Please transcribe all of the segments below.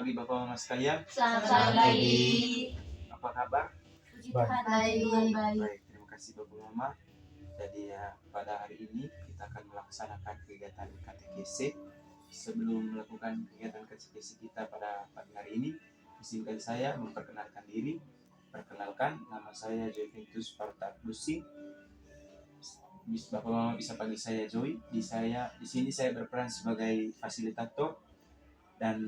pagi Bapak Mama sekalian. Selamat pagi. Apa kabar? Puji Tuhan baik. Baik, terima kasih Bapak Mama. Jadi pada hari ini kita akan melaksanakan kegiatan katekese. Sebelum melakukan kegiatan katekese kita pada pagi hari ini, izinkan saya memperkenalkan diri. Perkenalkan, nama saya Jovintus Parta Lusing. Bapak Mama bisa panggil saya Joy. Di sini saya berperan sebagai fasilitator, dan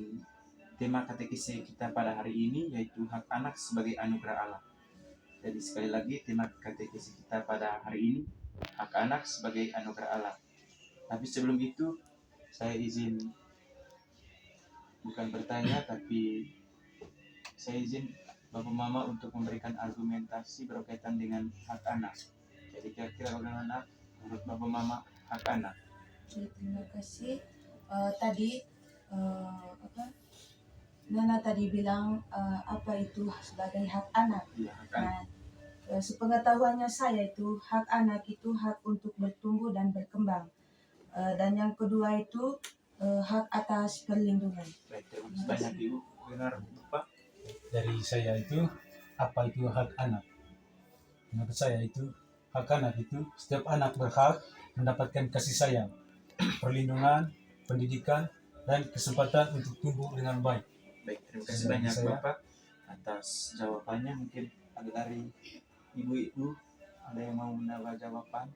tema katekese kita pada hari ini yaitu hak anak sebagai anugerah Allah. Jadi sekali lagi tema katekese kita pada hari ini hak anak sebagai anugerah Allah. Tapi sebelum itu saya izin bukan bertanya, tapi saya izin Bapak Mama untuk memberikan argumentasi berkaitan dengan hak anak. Jadi kira-kira bagaimana menurut Bapak Mama hak anak? Terima kasih. Nana tadi bilang apa itu sebagai hak anak. Ya, hak anak. Nah, sepengetahuannya saya itu hak anak itu hak untuk bertumbuh dan berkembang. Dan yang kedua itu hak atas perlindungan. Baik, terima kasih banyak Ibu. Benar Bapak? Dari saya itu apa itu hak anak? Menurut saya itu hak anak itu setiap anak berhak mendapatkan kasih sayang, perlindungan, pendidikan, dan kesempatan untuk tumbuh dengan baik. Baik, terima kasih banyak Bapak atas jawabannya. Mungkin ada dari ibu-ibu, ada yang mau menambah jawaban?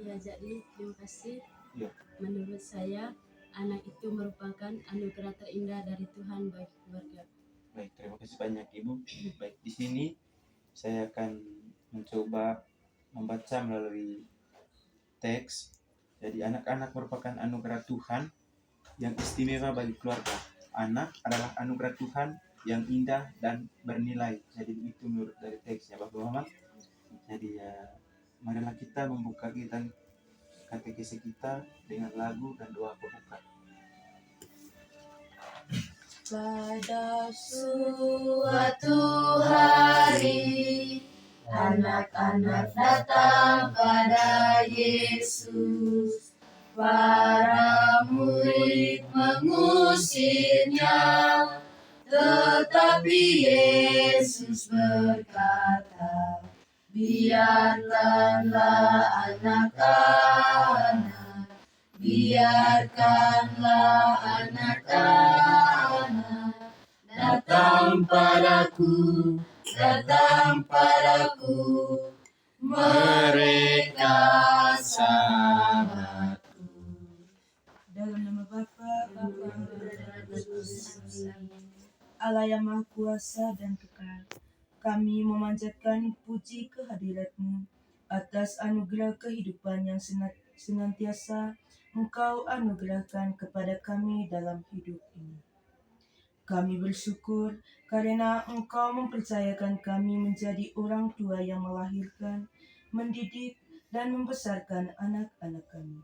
Ya, jadi terima kasih. Ya. Menurut saya, anak itu merupakan anugerah terindah dari Tuhan bagi keluarga. Baik, terima kasih banyak Ibu. Baik, di sini saya akan mencoba membaca melalui teks. Jadi anak-anak merupakan anugerah Tuhan yang istimewa bagi keluarga. Anak adalah anugerah Tuhan yang indah dan bernilai. Jadi begitu menurut dari teksnya Bapak Mama. Jadi marilah kita membuka kegiatan katekese kita dengan lagu dan doa pembuka. Pada suatu hari anak-anak datang pada Yesus. Para murid mengusirnya, tetapi Yesus berkata, biarkanlah anak-anak, biarkanlah anak-anak datang padaku, mereka sahabatku. Dalam nama Bapa, Allah yang Maha Kuasa dan Kekal, kami memanjatkan puji kehadirat-Mu atas anugerah kehidupan yang senantiasa Engkau anugerahkan kepada kami dalam hidup ini. Kami bersyukur karena Engkau mempercayakan kami menjadi orang tua yang melahirkan, mendidik, dan membesarkan anak-anak kami.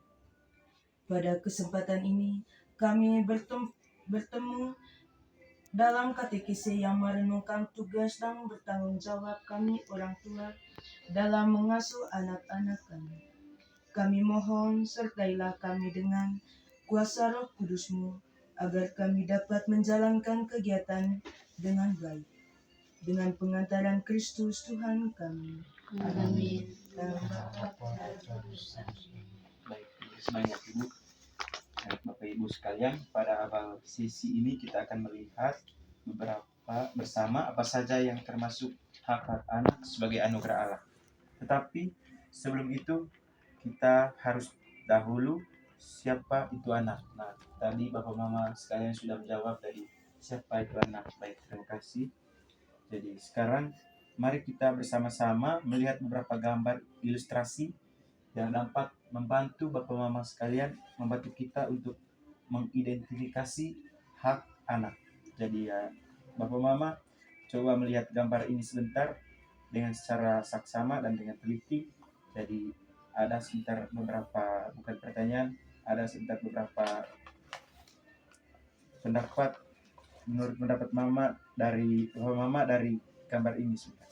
Pada kesempatan ini, kami bertemu dalam katekese yang merenungkan tugas dan bertanggung jawab kami orang tua dalam mengasuh anak-anak kami. Kami mohon sertailah kami dengan kuasa Roh Kudus-Mu agar kami dapat menjalankan kegiatan dengan baik. Dengan pengantaran Kristus Tuhan kami. Amin. Baik, terima kasih banyak Ibu. Bapak Ibu sekalian, pada awal sesi ini kita akan melihat beberapa bersama apa saja yang termasuk hak anak sebagai anugerah Allah. Tetapi sebelum itu kita harus dahulu siapa itu anak. Nah, tadi Bapak Mama sekalian sudah menjawab dari siapa itu anak. Baik, terima kasih. Jadi sekarang mari kita bersama-sama melihat beberapa gambar ilustrasi yang dapat membantu Bapak Mama sekalian, membantu kita untuk mengidentifikasi hak anak. Jadi Bapak Mama coba melihat gambar ini sebentar dengan secara saksama dan dengan teliti. Jadi ada sebentar beberapa, bukan pertanyaan, ada sebentar beberapa pendapat menurut pendapat Mama dari Bapak Mama dari gambar ini sebentar.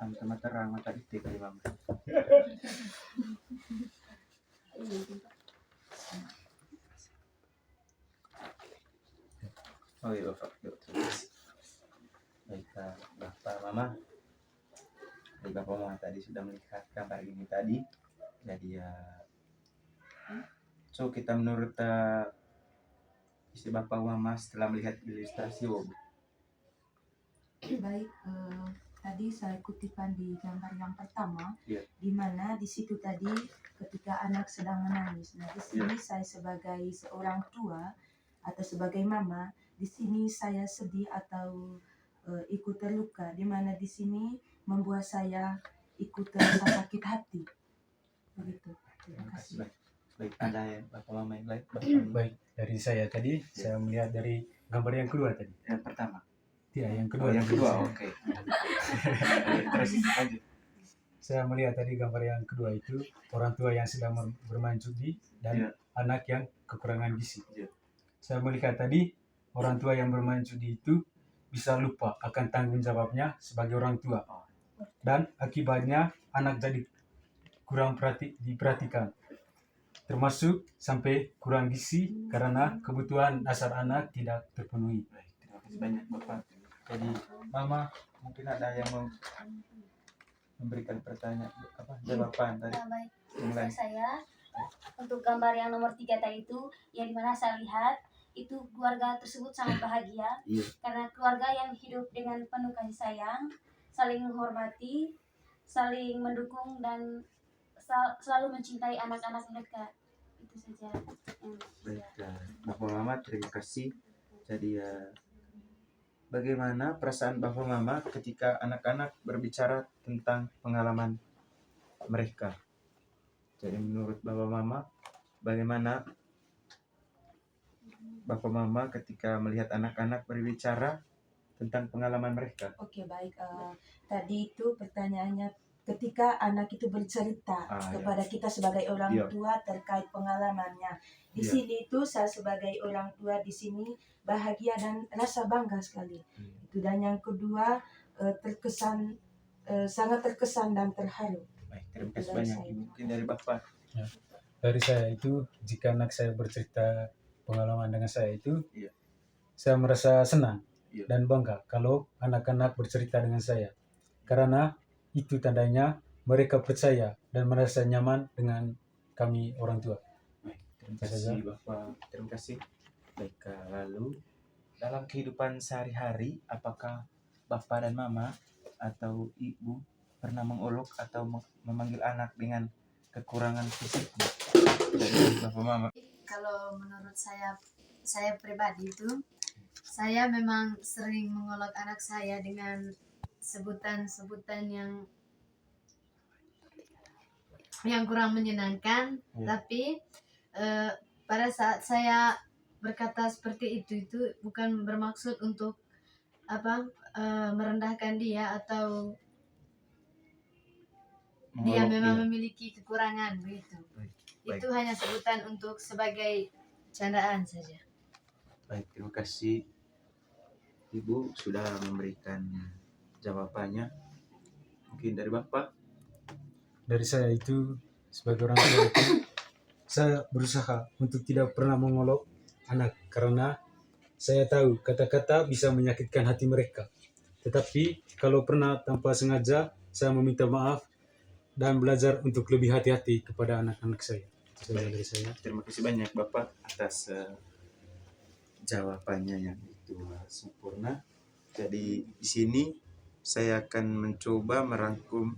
sama terang mata itu kali mama. Oh iya Bapak, yuk terus. Baiklah Bapak Mama. Jadi Bapak Mama tadi sudah melihat gambar ini tadi. Jadi ya, so kita menurut isi Bapak Mama setelah melihat ilustrasi Bu. Baik, tadi saya kutipan di gambar yang pertama, Iya. di mana di situ tadi ketika anak sedang menangis. Nah, di sini saya sebagai seorang tua atau sebagai mama, di sini saya sedih atau ikut terluka, di mana di sini membuat saya ikut terasa sakit hati. Begitu. Terima kasih. Baik, ada yang Bapak Mama yang lain? Bapak Baik, dari saya tadi, saya melihat dari gambar yang kedua tadi. yang pertama. Tidak, yang Oh, kedua. yang tadi kedua, saya- oke. Terus lanjut. Saya melihat tadi gambar yang kedua itu orang tua yang sedang bermain judi dan Iya. anak yang kekurangan gizi. Iya. Saya melihat tadi orang tua yang bermain judi itu bisa lupa akan tanggung jawabnya sebagai orang tua, dan akibatnya anak jadi kurang diperhatikan, termasuk sampai kurang gizi karena kebutuhan dasar anak tidak terpenuhi. Baik, terima kasih banyak Bapak. Jadi Mama mungkin ada yang mau memberikan pertanyaan jawaban tadi. Baik, Mulai. saya untuk gambar yang nomor 3 tadi itu, yang dimana saya lihat itu keluarga tersebut sangat bahagia Iya. karena keluarga yang hidup dengan penuh kasih sayang, saling menghormati, saling mendukung, dan selalu mencintai anak-anak mereka. Itu saja yang Baik, Bapak Mama terima kasih. Jadi bagaimana perasaan Bapak Mama ketika anak-anak berbicara tentang pengalaman mereka? Jadi menurut Bapak Mama, bagaimana Bapak Mama ketika melihat anak-anak berbicara tentang pengalaman mereka? Oke, baik. Tadi itu pertanyaannya ketika anak itu bercerita kepada kita sebagai orang Iya. tua terkait pengalamannya. Di Iya. sini itu saya sebagai orang tua di sini bahagia dan rasa bangga sekali. Itu, dan yang kedua terkesan sangat terkesan dan terharu. Baik, terima kasih banyak. Mungkin dari Bapak. Dari saya itu, jika anak saya bercerita pengalaman dengan saya itu, Iya. saya merasa senang Iya. dan bangga kalau anak-anak bercerita dengan saya, karena itu tandanya mereka percaya dan merasa nyaman dengan kami orang tua. Baik, terima kasih Bapak. Terima kasih. Baik, lalu dalam kehidupan sehari-hari, apakah Bapak dan Mama atau Ibu pernah mengolok atau memanggil anak dengan kekurangan fisik? Jadi Bapak Mama. Kalau menurut saya pribadi itu, saya memang sering mengolok anak saya dengan sebutan-sebutan yang kurang menyenangkan. Tapi pada saat saya berkata seperti itu bukan bermaksud untuk merendahkan dia atau dia memang memiliki kekurangan begitu. Baik. Itu hanya sebutan untuk sebagai candaan saja. Baik, terima kasih Ibu sudah memberikan jawabannya. Mungkin dari Bapak. Dari saya itu, sebagai orang tua itu, saya berusaha untuk tidak pernah mengolok anak, karena saya tahu kata-kata bisa menyakitkan hati mereka. Tetapi kalau pernah tanpa sengaja, saya meminta maaf dan belajar untuk lebih hati-hati kepada anak-anak saya. Dari saya. Terima kasih banyak Bapak atas jawabannya yang itu sempurna. Jadi di sini saya akan mencoba merangkum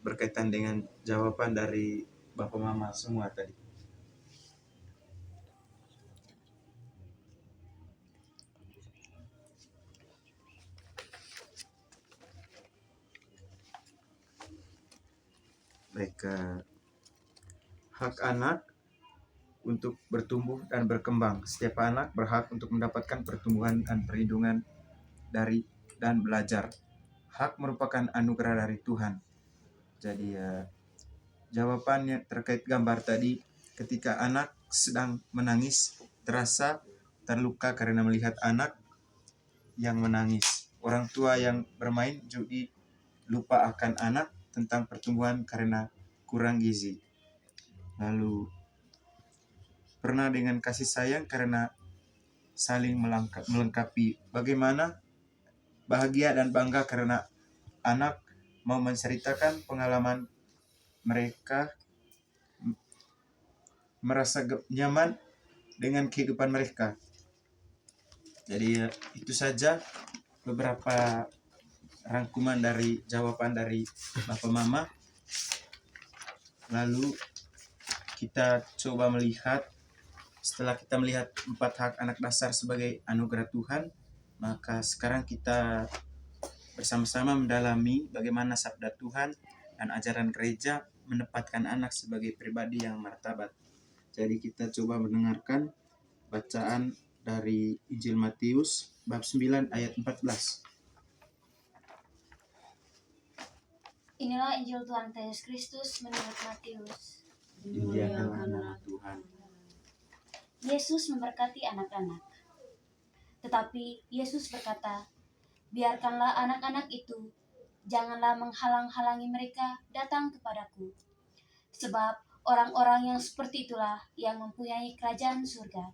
berkaitan dengan jawaban dari Bapak Mama semua tadi. Baik, hak anak untuk bertumbuh dan berkembang. Setiap anak berhak untuk mendapatkan pertumbuhan dan perlindungan dari dan belajar. Hak merupakan anugerah dari Tuhan. Jadi jawabannya terkait gambar tadi, ketika anak sedang menangis, terasa terluka karena melihat anak yang menangis. Orang tua yang bermain judi lupa akan anak, tentang pertumbuhan karena kurang gizi. Lalu pernah dengan kasih sayang karena saling melengkapi. Bagaimana bahagia dan bangga karena anak mau menceritakan pengalaman mereka, merasa nyaman dengan kehidupan mereka. Jadi itu saja beberapa rangkuman dari jawaban dari Bapak Mama. Lalu kita coba melihat, setelah kita melihat 4 hak anak dasar sebagai anugerah Tuhan, maka sekarang kita bersama-sama mendalami bagaimana sabda Tuhan dan ajaran gereja menempatkan anak sebagai pribadi yang martabat. Jadi kita coba mendengarkan bacaan dari Injil Matius bab 9 ayat 14. Inilah Injil Tuhan Yesus Kristus menurut Matius. Dimuliakanlah nama Tuhan. Yesus memberkati anak-anak. Tetapi Yesus berkata, biarkanlah anak-anak itu, janganlah menghalang-halangi mereka datang kepadaku. Sebab orang-orang yang seperti itulah yang mempunyai kerajaan surga.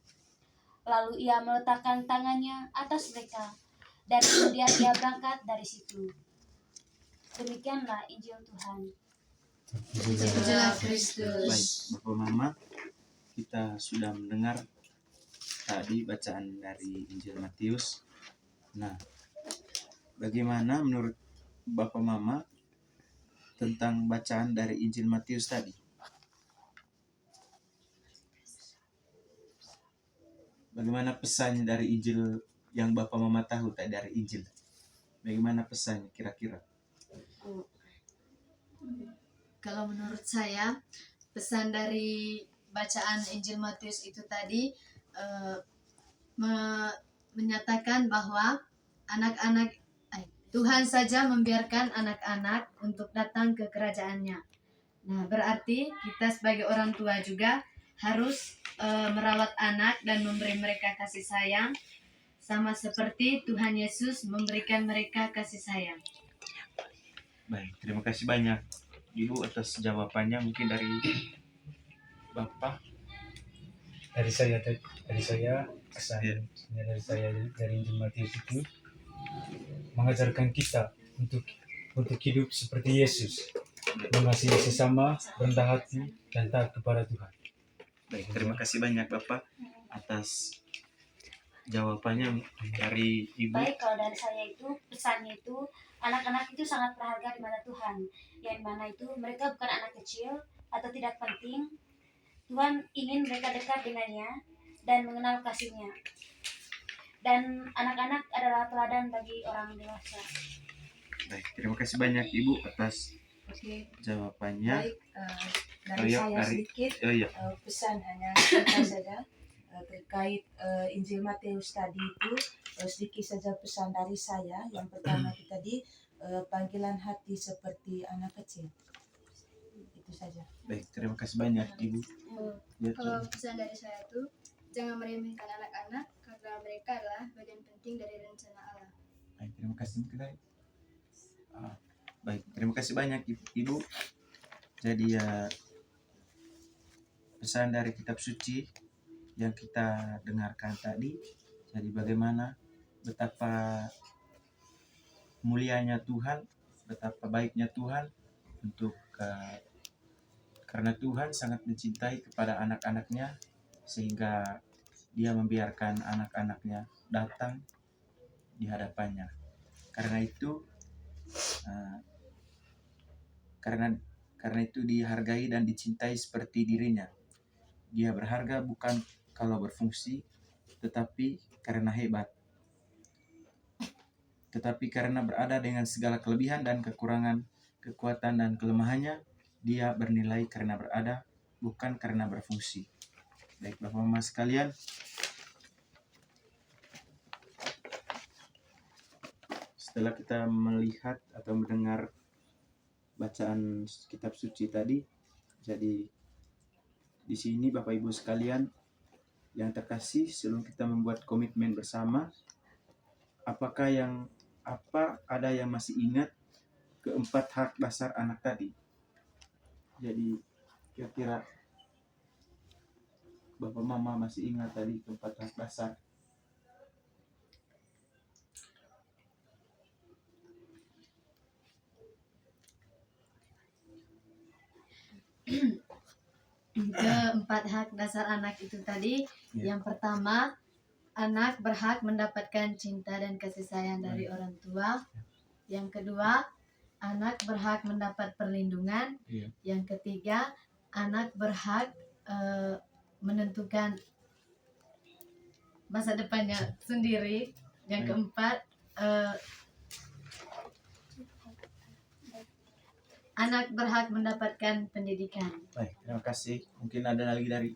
Lalu ia meletakkan tangannya atas mereka, dan kemudian ia berangkat dari situ. Demikianlah Injil Tuhan. Pujilah Kristus. Baik, Bapak Mama, kita sudah mendengar tadi bacaan dari Injil Matius. Nah, bagaimana menurut Bapak Mama tentang bacaan dari Injil Matius tadi? Bagaimana pesannya dari Injil yang Bapak Mama tahu tadi dari Injil? Bagaimana pesannya kira-kira? Kalau menurut saya, pesan dari bacaan Injil Matius itu tadi menyatakan bahwa Tuhan saja membiarkan anak-anak untuk datang ke kerajaannya. Nah, berarti kita sebagai orang tua juga harus merawat anak dan memberi mereka kasih sayang, sama seperti Tuhan Yesus memberikan mereka kasih sayang. Baik, terima kasih banyak Ibu atas jawabannya. Mungkin dari Bapak. Dari saya pesan dari Injil Matius itu mengajarkan kita untuk hidup seperti Yesus, mengasihi sesama, rendah hati, dan taat kepada Tuhan. Baik, terima kasih banyak Bapak atas jawabannya dari Ibu. Baik, kalau dari saya itu pesannya itu anak-anak itu sangat berharga di mata Tuhan. Yang mana itu mereka bukan anak kecil atau tidak penting. Tuhan ingin mereka dekat dengannya dan mengenal kasih-Nya. Dan anak-anak adalah teladan bagi orang dewasa. Baik, terima kasih banyak Ibu atas Oke, jawabannya. baik. Dari saya sedikit pesan hanya singkat saja terkait Injil Matius tadi itu, sedikit saja pesan dari saya. Yang pertama itu tadi panggilan hati seperti anak kecil. Itu saja. Baik, terima kasih banyak Ibu. Ya, Kalau pesan dari saya itu, jangan meremehkan anak-anak karena mereka adalah bagian penting dari rencana Allah. baik, terima kasih. Baik, terima kasih banyak Ibu. Jadi pesan dari kitab suci yang kita dengarkan tadi, jadi bagaimana betapa mulianya Tuhan, betapa baiknya Tuhan untuk karena Tuhan sangat mencintai kepada anak-anaknya, sehingga Dia membiarkan anak-anaknya datang di hadapannya. Karena itu karena itu dihargai dan dicintai seperti dirinya. Dia berharga bukan kalau berfungsi, tetapi karena hebat. Tetapi karena berada dengan segala kelebihan dan kekurangan, kekuatan dan kelemahannya, dia bernilai karena berada, bukan karena berfungsi. Baik Bapak Mama sekalian, setelah kita melihat atau mendengar bacaan kitab suci tadi, jadi di sini Bapak Ibu sekalian yang terkasih, sebelum kita membuat komitmen bersama, apa ada yang masih ingat keempat hak dasar anak tadi. Jadi kira-kira Bapak Mama masih ingat tadi keempat hak dasar? Keempat hak dasar anak itu tadi, Ya. yang pertama, anak berhak mendapatkan cinta dan kasih sayang dari orang tua. Yang kedua, anak berhak mendapat perlindungan. Iya. Yang ketiga, anak berhak menentukan masa depannya sendiri. Yang Baik. keempat, anak berhak mendapatkan pendidikan. Baik, terima kasih. Mungkin ada lagi dari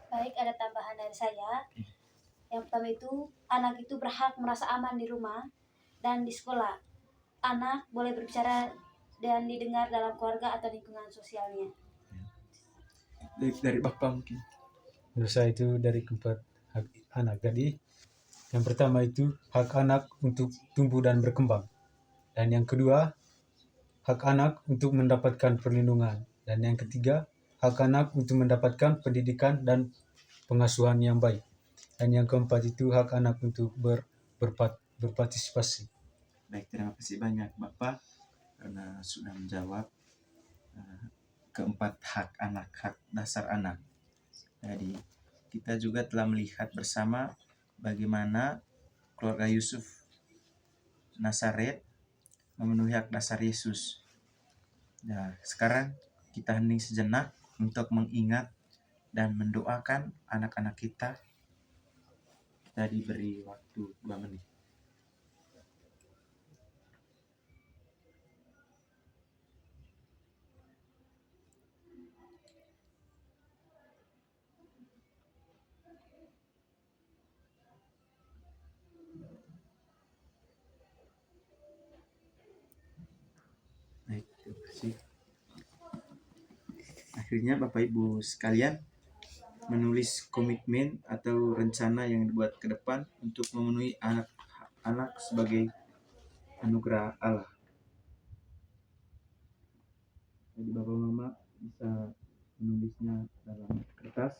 Baik, ada tambahan dari saya. Yang pertama itu, anak itu berhak merasa aman di rumah dan di sekolah. Anak boleh berbicara dan didengar dalam keluarga atau lingkungan sosialnya. dari Bapak mungkin. Menurut saya itu dari keempat hak anak tadi. Yang pertama itu hak anak untuk tumbuh dan berkembang. Dan yang kedua, hak anak untuk mendapatkan perlindungan. Dan yang ketiga, hak anak untuk mendapatkan pendidikan dan pengasuhan yang baik. Dan yang keempat itu hak anak untuk berpartisipasi. Baik, terima kasih banyak Bapak karena sudah menjawab keempat hak anak, hak dasar anak. Jadi kita juga telah melihat bersama bagaimana keluarga Yusuf Nazaret memenuhi hak dasar Yesus. Nah, sekarang kita hening sejenak untuk mengingat dan mendoakan anak-anak kita. Kita diberi waktu 2 menit. Baik, terima kasih. Akhirnya Bapak Ibu sekalian menulis komitmen atau rencana yang dibuat ke depan untuk memenuhi anak-anak sebagai anugerah Allah. Jadi Bapak Mama bisa menulisnya dalam kertas.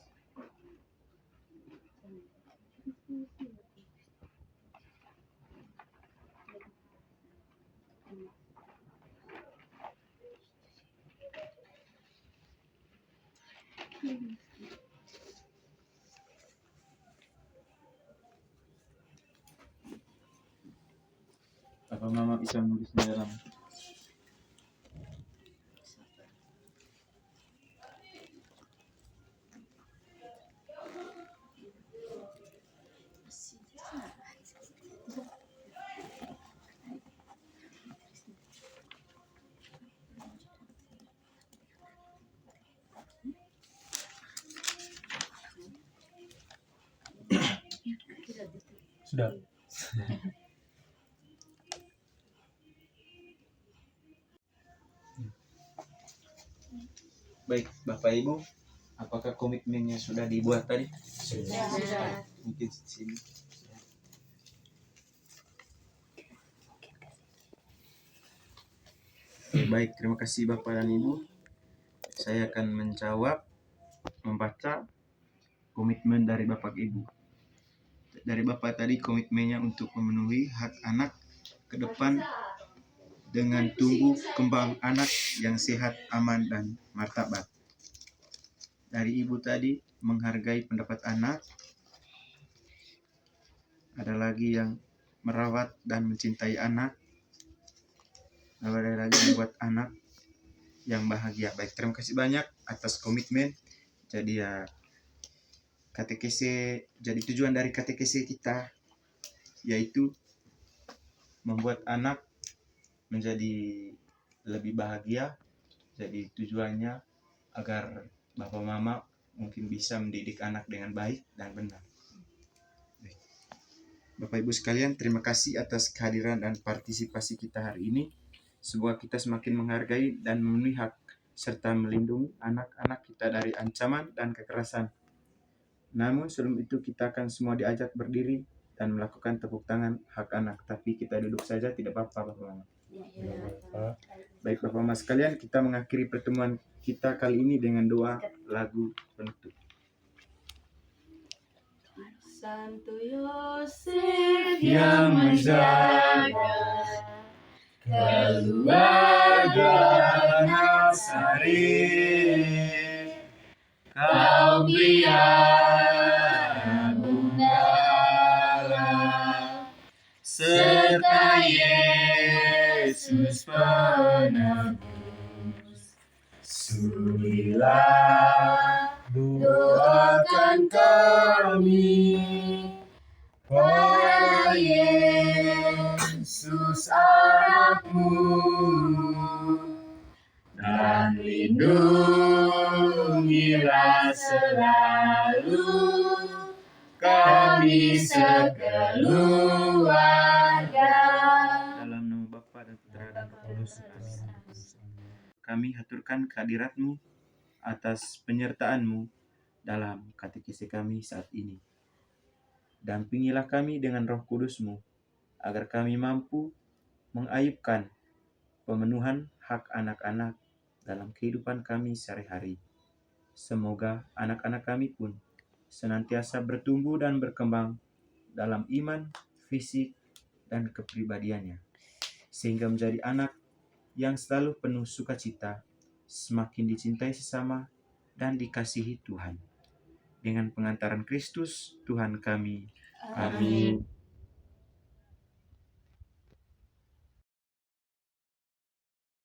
Bapak Mama bisa menulisnya dalam Sudah. Baik, Bapak Ibu, apakah komitmennya sudah dibuat tadi? Sudah. Mungkin di sini. Baik, terima kasih Bapak dan Ibu. Saya akan membaca komitmen dari Bapak Ibu. Dari Bapak tadi komitmennya untuk memenuhi hak anak ke depan dengan tumbuh kembang anak yang sehat, aman, dan martabat. Dari Ibu tadi menghargai pendapat anak. Ada lagi yang merawat dan mencintai anak. Ada lagi membuat anak yang bahagia. Baik, terima kasih banyak atas komitmen. Jadi ya jadi tujuan dari katekese kita yaitu membuat anak menjadi lebih bahagia. Jadi tujuannya agar Bapak Mama mungkin bisa mendidik anak dengan baik dan benar. Bapak Ibu sekalian, terima kasih atas kehadiran dan partisipasi kita hari ini. Semoga kita semakin menghargai dan memenuhi hak serta melindungi anak-anak kita dari ancaman dan kekerasan. Namun sebelum itu kita akan semua diajak berdiri dan melakukan tepuk tangan hak anak. Tapi kita duduk saja, tidak apa-apa Bapak Mama. Baik Bapak Mas sekalian, kita mengakhiri pertemuan kita kali ini dengan doa lagu penutup. Santo Yosef yang menjaga Keluarga Nazaret, kau pelihara bundala, serta Yesus penebus. Sudilah doakan kami pada Yesus anakmu, dan lindungilah selalu kami sekeluarga. Dalam nama Bapa dan Putra dan Roh Kudus. Amin. Kami haturkan kehadirat-Mu atas penyertaan-Mu dalam katekesi kami saat ini. Dampingilah kami dengan Roh Kudus-Mu agar kami mampu mengayubkan pemenuhan hak anak-anak dalam kehidupan kami sehari-hari. Semoga anak-anak kami pun senantiasa bertumbuh dan berkembang dalam iman, fisik, dan kepribadiannya, sehingga menjadi anak yang selalu penuh sukacita, semakin dicintai sesama, dan dikasihi Tuhan. Dengan pengantaran Kristus, Tuhan kami. Amin.